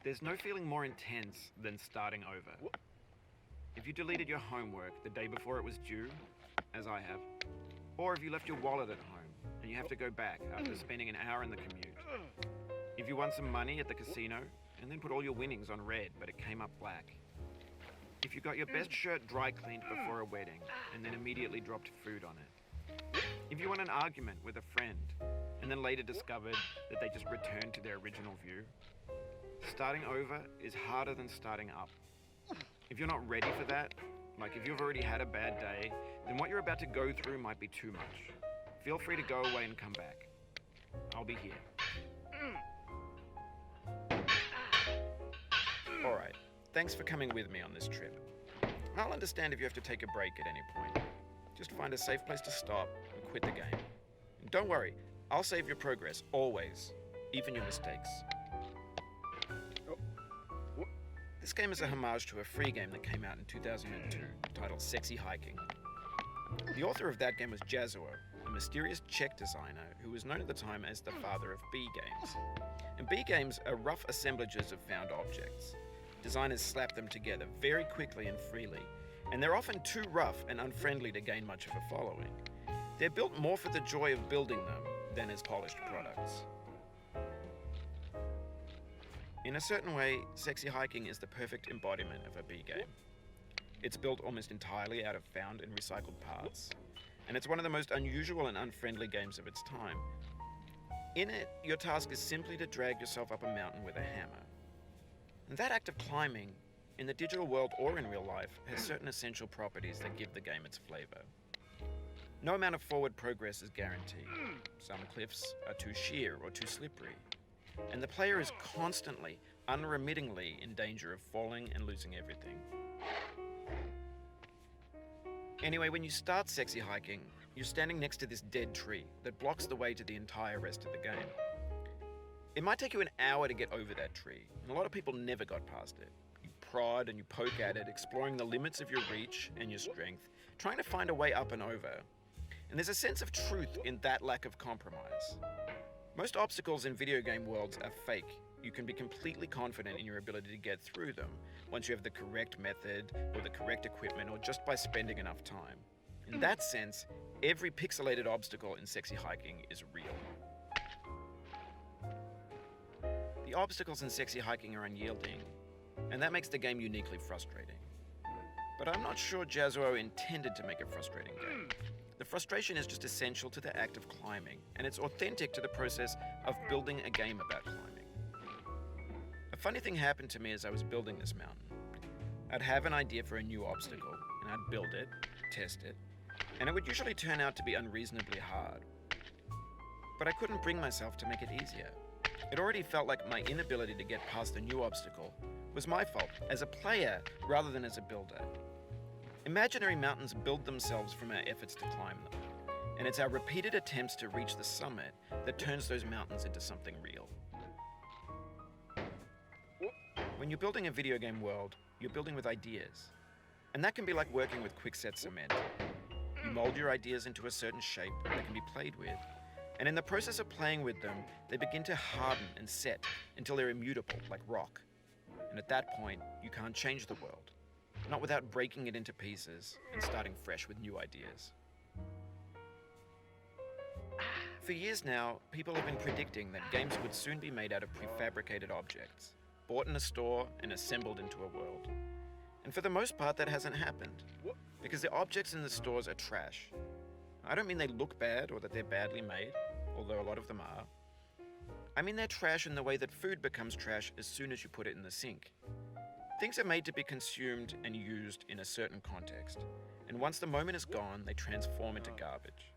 There's no feeling more intense than starting over. If you deleted your homework the day before it was due, as I have, or if you left your wallet at home and you have to go back after spending an hour in the commute. If you won some money at the casino and then put all your winnings on red but it came up black. If you got your best shirt dry cleaned before a wedding and then immediately dropped food on it. If you won an argument with a friend and then later discovered that they just returned to their original view. Starting over is harder than starting up. If you're not ready for that, like if you've already had a bad day, then what you're about to go through might be too much. Feel free to go away and come back. I'll be here. Alright, thanks for coming with me on this trip. I'll understand if you have to take a break at any point. Just find a safe place to stop and quit the game. And don't worry, I'll save your progress, always, even your mistakes. This game is a homage to a free game that came out in 2002, titled Sexy Hiking. The author of that game was Jazuo, a mysterious Czech designer who was known at the time as the father of B games. And B games are rough assemblages of found objects. Designers slap them together very quickly and freely, and they're often too rough and unfriendly to gain much of a following. They're built more for the joy of building them than as polished products. In a certain way, Sexy Hiking is the perfect embodiment of a B game. It's built almost entirely out of found and recycled parts, and it's one of the most unusual and unfriendly games of its time. In it, your task is simply to drag yourself up a mountain with a hammer. And that act of climbing, in the digital world or in real life, has certain essential properties that give the game its flavor. No amount of forward progress is guaranteed. Some cliffs are too sheer or too slippery. And the player is constantly, unremittingly in danger of falling and losing everything. Anyway, when you start Sexy Hiking, you're standing next to this dead tree that blocks the way to the entire rest of the game. It might take you an hour to get over that tree, and a lot of people never got past it. You prod and you poke at it, exploring the limits of your reach and your strength, trying to find a way up and over. And there's a sense of truth in that lack of compromise. Most obstacles in video game worlds are fake. You can be completely confident in your ability to get through them once you have the correct method or the correct equipment or just by spending enough time. In that sense, every pixelated obstacle in Sexy Hiking is real. The obstacles in Sexy Hiking are unyielding, and that makes the game uniquely frustrating. But I'm not sure Jazuo intended to make a frustrating game. The frustration is just essential to the act of climbing, and it's authentic to the process of building a game about climbing. A funny thing happened to me as I was building this mountain. I'd have an idea for a new obstacle, and I'd build it, test it, and it would usually turn out to be unreasonably hard. But I couldn't bring myself to make it easier. It already felt like my inability to get past the new obstacle was my fault as a player rather than as a builder. Imaginary mountains build themselves from our efforts to climb them, and it's our repeated attempts to reach the summit that turns those mountains into something real. When you're building a video game world, you're building with ideas, and that can be like working with quickset cement. You mold your ideas into a certain shape that can be played with, and in the process of playing with them, they begin to harden and set until they're immutable, like rock. And at that point, you can't change the world. Not without breaking it into pieces and starting fresh with new ideas. For years now, people have been predicting that games would soon be made out of prefabricated objects, bought in a store and assembled into a world. And for the most part, that hasn't happened, because the objects in the stores are trash. I don't mean they look bad or that they're badly made, although a lot of them are. I mean they're trash in the way that food becomes trash as soon as you put it in the sink. Things are made to be consumed and used in a certain context, and once the moment is gone, they transform into garbage.